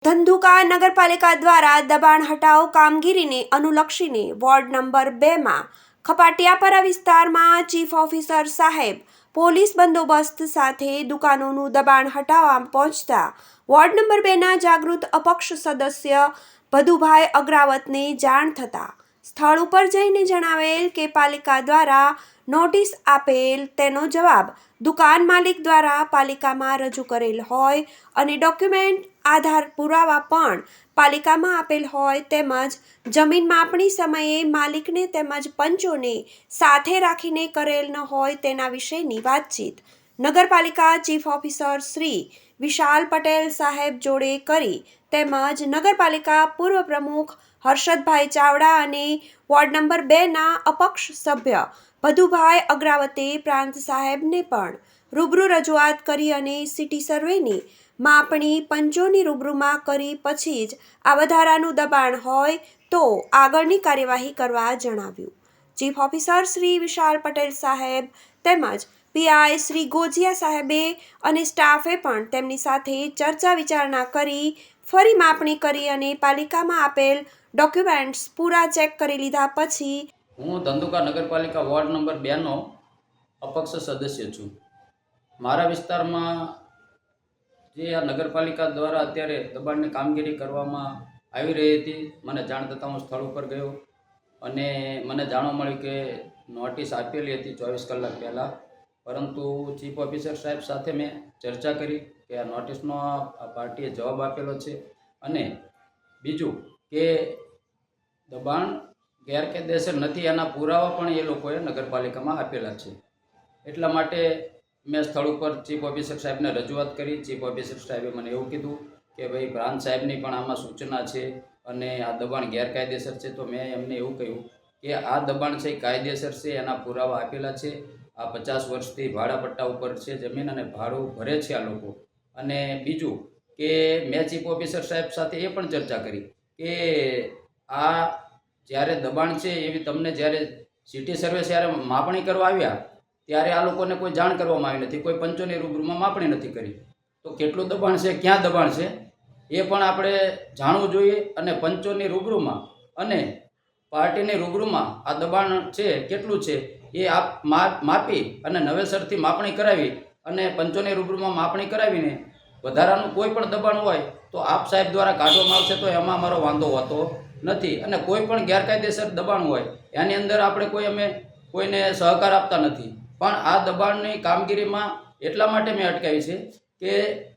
ધંધુકા નગરપાલિકા દ્વારા દબાણ હટાવ કામગીરીને અનુલક્ષીને વોર્ડ નંબર 2માં ખપાટિયાપરા વિસ્તારમાં ચીફ ઓફિસર સાહેબ પોલીસ બંદોબસ્ત સાથે દુકાનોનું દબાણ હટાવવા પહોંચતા વોર્ડ નંબર 2ના જાગૃત અપક્ષ સદસ્ય ભદુભાઈ અગ્રાવતને જાણ થતાં સ્થળ ઉપર જઈને જણાવેલ કે પાલિકા દ્વારા નોટિસ આપેલ તેનો જવાબ દુકાન માલિક દ્વારા પાલિકામાં રજૂ કરેલ હોય અને ડોક્યુમેન્ટ આધાર પુરાવા પણ પાલિકામાં આપેલ હોય તેમજ જમીન માપણી સમયે માલિકને તેમજ પંચોને સાથે રાખીને કરેલ ન હોય તેના વિશેની વાતચીત નગરપાલિકા ચીફ ઓફિસર શ્રી વિશાલ પટેલ સાહેબ જોડે કરી તેમજ નગરપાલિકા પૂર્વ પ્રમુખ હર્ષદભાઈ ચાવડા અને વોર્ડ નંબર 2ના અપક્ષ સભ્ય ભદુભાઈ અગ્રાવતે પ્રાંત સાહેબને પણ રૂબરૂ રજૂઆત કરી અને સિટી સર્વેની માપણી પંચોની રૂબરૂમાં કરી પછી જ આ વધારાનું દબાણ હોય તો આગળની કાર્યવાહી કરવા જણાવ્યું. ચીફ ઓફિસર શ્રી વિશાલ પટેલ સાહેબ તેમજ પીઆઈ શ્રી ગોજિયા સાહેબે અને સ્ટાફે પણ તેમની સાથે ચર્ચા વિચારણા કરી ફરી માપણી કરી અને પાલિકામાં આપેલ ડોક્યુમેન્ટ્સ પૂરા ચેક કરી લીધા પછી હું ધંધુકા નગરપાલિકા વોર્ડ નંબર 2નો અપક્ષ સદસ્ય છું. મારા વિસ્તારમાં જે આ નગરપાલિકા દ્વારા અત્યારે દબાણની કામગીરી કરવામાં આવી રહી હતી મને જાણ થતાં હું સ્થળ ઉપર ગયો અને મને જાણવા મળ્યું કે નોટિસ આપેલી હતી 24 કલાક પહેલાં, પરંતુ ચીફ ઓફિસર સાહેબ સાથે મેં ચર્ચા કરી કે આ નોટિસનો આ પાર્ટીએ જવાબ આપેલો છે અને બીજું કે દબાણ ગેરકાયદેસર નથી એના પુરાવા પણ એ લોકોએ નગરપાલિકામાં આપેલા છે. એટલા માટે મેં સ્થળ ઉપર ચીફ ઓફિસર સાહેબને રજૂઆત કરી. ચીફ ઓફિસર સાહેબે મને એવું કીધું કે ભાઈ પ્રાંત સાહેબની પણ આમાં સૂચના છે અને આ દબાણ ગેરકાયદેસર છે. તો મેં એમને એવું કહ્યું કે આ દબાણ છે કાયદેસર છે, એના પુરાવા આપેલા છે. આ 50 વર્ષથી ભાડા પટ્ટા ઉપર છે જમીન અને ભાડું ભરે છે આ લોકો. અને બીજું કે મેં ચીફ ઓફિસર સાહેબ સાથે એ પણ ચર્ચા કરી કે આ જ્યારે દબાણ છે એવી તમને જ્યારે સિટી સર્વે જ્યારે માપણી કરવા આવ્યા ત્યારે આ લોકોને કોઈ જાણ કરવામાં આવી નથી, કોઈ પંચોની રૂબરૂમાં માપણી નથી કરી. તો કેટલું દબાણ છે, ક્યાં દબાણ છે એ પણ આપણે જાણવું જોઈએ અને પંચોની રૂબરૂમાં અને પાર્ટીની રૂબરૂમાં આ દબાણ છે કેટલું છે એ આપ માપી અને નવેસરથી માપણી કરાવી અને પંચોની રૂબરૂમાં માપણી કરાવીને વધારાનું કોઈ પણ દબાણ હોય તો આપ સાહેબ દ્વારા કાઢવામાં આવશે. તો એમાં અમારો વાંધો હોતો નથી અને કોઈ પણ ગેરકાયદેસર દબાણ હોય એની અંદર આપણે કોઈને સહકાર આપતા નથી. પણ આ દબાણની કામગીરીમાં એટલા માટે મેં અટકાવી છે કે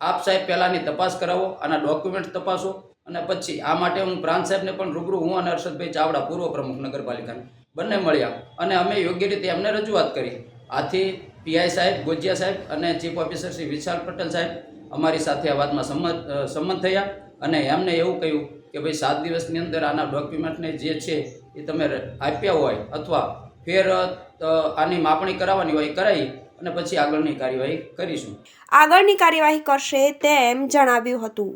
આપ સાહેબ પહેલાંની તપાસ કરાવો, આના ડોક્યુમેન્ટ તપાસો અને પછી આ માટે હું પ્રાંત સાહેબને પણ રૂબરૂ હું અને હર્ષદભાઈ ચાવડા પૂર્વ પ્રમુખ નગરપાલિકાને બંને મળ્યા અને અમે યોગ્ય રીતે એમને રજૂઆત કરી. આથી પીઆઈ સાહેબ ગોજિયા સાહેબ અને ચીફ ઓફિસર શ્રી વિશાલ પટેલ સાહેબ અમારી સાથે આ વાતમાં સંમત થયા અને એમને એવું કહ્યું કે ભાઈ 7 દિવસની અંદર આના ડોક્યુમેન્ટને જે છે એ તમે આપ્યા હોય અથવા ફેર આની માપણી કરાવવાની હોય કરાવી અને પછી આગળની કાર્યવાહી કરીશું. આગળની કાર્યવાહી કરશે તેમ જણાવ્યું હતું.